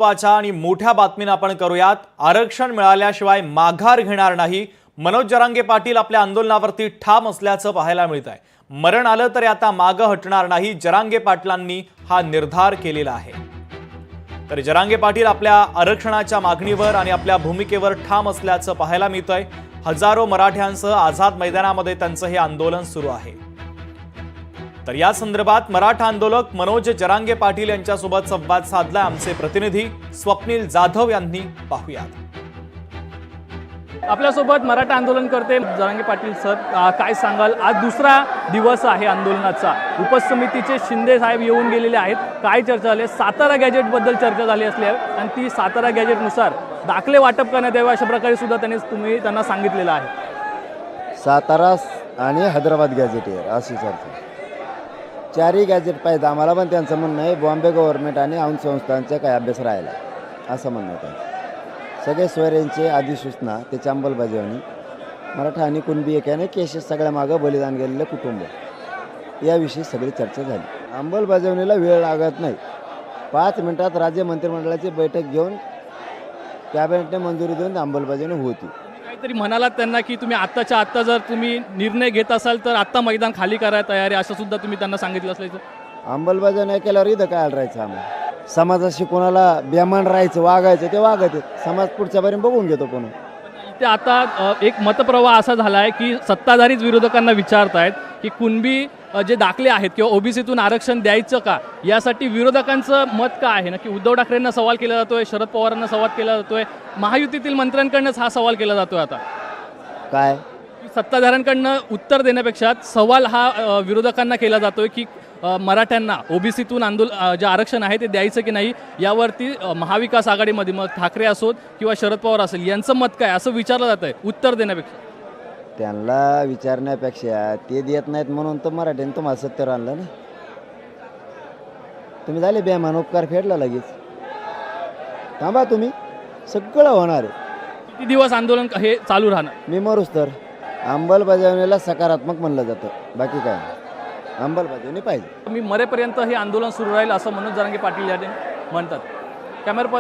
महत्त्वाच्या आणि मोठ्या बातमीने आपण करूयात। आरक्षण मिळाल्याशिवाय माघार घेणार नाही, मनोज जरांगे पाटील आपल्या आंदोलनावरती ठाम असल्याचं पाहायला मिळतंय। मरण आलं तरी आता मागे हटणार नाही, जरांगे पाटलांनी हा निर्धार केलेला आहे। तर जरांगे पाटील आपल्या आरक्षणाच्या मागणीवर आणि आपल्या भूमिकेवर ठाम असल्याचं पाहायला मिळतंय। हजारो मराठ्यांसह आझाद मैदानामध्ये त्यांचं हे आंदोलन सुरू आहे। तर या संदर्भात मराठा आंदोलक मनोज जरांगे पाटील यांच्यासोबत संवाद साधला आमचे प्रतिनिधी स्वप्नील जाधव यांनी। पाहूयात। आपल्यासोबत मराठा आंदोलन करते जरांगे पाटील सर, काय सांगाल? आज दुसरा दिवस आहे आंदोलनाचा। उपसमितीचे शिंदे साहेब येऊन गेलेले आहेत। काय चर्चा झाली? सातारा गॅजेट बद्दल चर्चा झाली असली आणि ती सातारा गॅजेट नुसार दाखले वाटप करण्यात यावे अशा प्रकारे सुद्धा तुम्ही त्यांना सांगितलेलं आहे। सातारा आणि हैदराबाद गॅजेटवर अशी चर्चा। चारही गॅजेट पाहिजे आम्हाला, पण त्यांचं म्हणणं आहे बॉम्बे गव्हर्नमेंट आणि औंध संस्थांचा काही अभ्यास राहिला असं म्हणणं आहे। सगळे सोयऱ्यांचे अधिसूचना त्याची अंमलबजावणी, मराठा आणि कुणबी एकाने केसेस सगळ्या मागं बलिदान गेलेलं कुटुंब याविषयी सगळी चर्चा झाली। अंमलबजावणीला वेळ लागत नाही, 5 मिनिटात राज्य मंत्रिमंडळाची बैठक घेऊन कॅबिनेटने मंजुरी देऊन अंमलबजावणी होती। काहीतरी म्हणालात त्यांना की तुम्ही आत्ताच्या आत्ता जर तुम्ही निर्णय घेत असाल तर आत्ता मैदान खाली करायला तयार आहे असं सुद्धा तुम्ही त्यांना सांगितलं असल्याचं। अंमलबजावणी केल्यावर इथं काय राहायचं? आम्हाला समाजाशी कोणाला बेमान राहायचं, वागायचं ते वागत आहेत, समाज पुढच्या पर्यंत बघून घेतो कोण। ते आता एक मतप्रवाह असा झाला आहे की सत्ताधारीच विरोधकांना विचारतायत की कुणबी जे दाखले आहेत किंवा ओबीसीतून आरक्षण द्यायचं का, यासाठी विरोधकांचं मत काय आहे? नक्की उद्धव ठाकरेंना सवाल केला जातोय, शरद पवारांना सवाल केला जातोय, महायुतीतील मंत्र्यांकडनंच हा सवाल केला जातोय। आता काय सत्ताधाऱ्यांकडनं उत्तर देण्यापेक्षा सवाल हा विरोधकांना केला जातोय की मराठ्यांना ओबीसीतून जे आरक्षण आहे ते द्यायचं की नाही, यावरती महाविकास आघाडीमध्ये मग ठाकरे असोत किंवा शरद पवार असेल यांचं मत काय असं विचारलं जात आहे उत्तर देण्यापेक्षा। त्यांना विचारण्यापेक्षा ते देत नाहीत म्हणून तर मराठ्यांनी तुम्हाला सत्तेवर आणलं ना। तुम्ही झाले बेमान, उपकार फेडला लगेच। थांबा, तुम्ही सगळं होणार आहे। किती दिवस आंदोलन हे चालू राहणार? मी मरूच तर अंमलबजावणीला सकारात्मक म्हणलं जातं, बाकी काय अंमलबजावणी पाहिजे। मी मरेपर्यंत हे आंदोलन सुरू राहील असं मनोज जरांगे पाटील यांनी म्हणतात। कॅमेरा